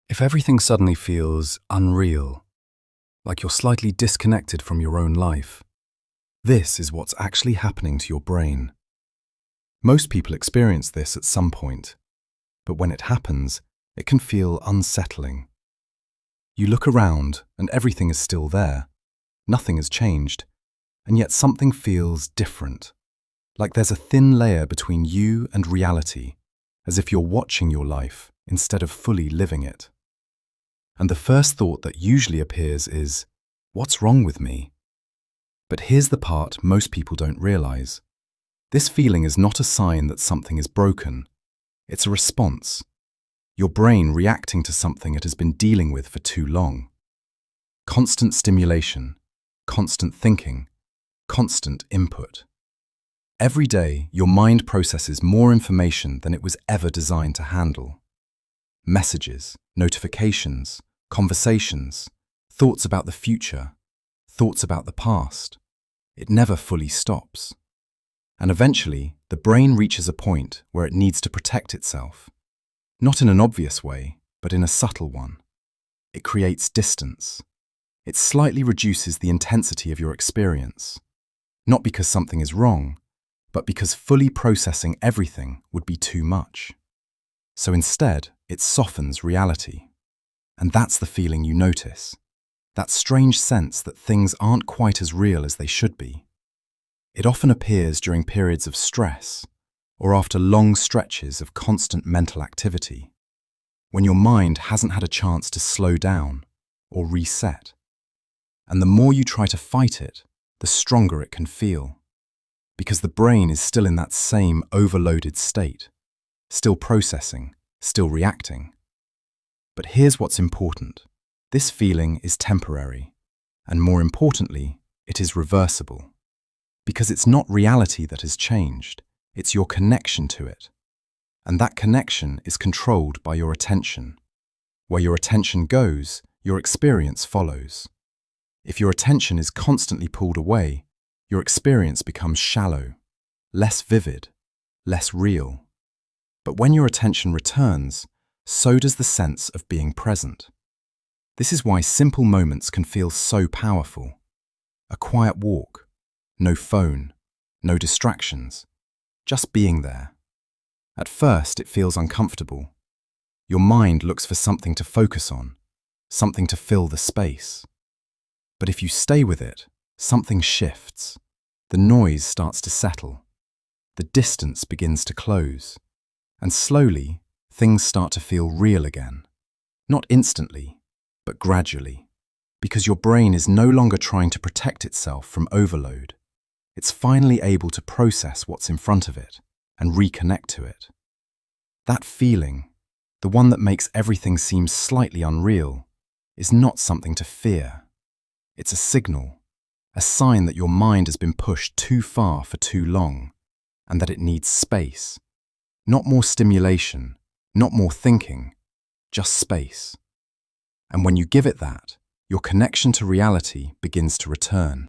If everything suddenly feels unreal, like you're slightly disconnected from your own life, this is what's actually happening to your brain. Most people experience this at some point, but when it happens, it can feel unsettling. You look around and everything is still there. Nothing has changed, and yet something feels different, like there's a thin layer between you and reality, as if you're watching your life instead of fully living it. And the first thought that usually appears is, what's wrong with me? But here's the part most people don't realize. This feeling is not a sign that something is broken. It's a response. Your brain reacting to something it has been dealing with for too long. Constant stimulation, constant thinking, constant input. Every day, your mind processes more information than it was ever designed to handle. Messages, notifications, conversations, thoughts about the future, thoughts about the past. It never fully stops. And eventually, the brain reaches a point where it needs to protect itself. Not in an obvious way, but in a subtle one. It creates distance. It slightly reduces the intensity of your experience. Not because something is wrong, but because fully processing everything would be too much. So instead, it softens reality. And that's the feeling you notice. That strange sense that things aren't quite as real as they should be. It often appears during periods of stress or after long stretches of constant mental activity, when your mind hasn't had a chance to slow down or reset. And the more you try to fight it, the stronger it can feel, because the brain is still in that same overloaded state, still processing, still reacting. But here's what's important. This feeling is temporary, and more importantly, it is reversible. Because it's not reality that has changed, it's your connection to it. And that connection is controlled by your attention. Where your attention goes, your experience follows. If your attention is constantly pulled away, your experience becomes shallow, less vivid, less real. But when your attention returns, so does the sense of being present. This is why simple moments can feel so powerful. A quiet walk, no phone, no distractions, just being there. At first, it feels uncomfortable. Your mind looks for something to focus on, something to fill the space. But if you stay with it, something shifts. The noise starts to settle. The distance begins to close. And slowly, things start to feel real again. Not instantly, but gradually. Because your brain is no longer trying to protect itself from overload. It's finally able to process what's in front of it and reconnect to it. That feeling, the one that makes everything seem slightly unreal, is not something to fear. It's a signal, a sign that your mind has been pushed too far for too long, and that it needs space. Not more stimulation, not more thinking, just space. And when you give it that, your connection to reality begins to return.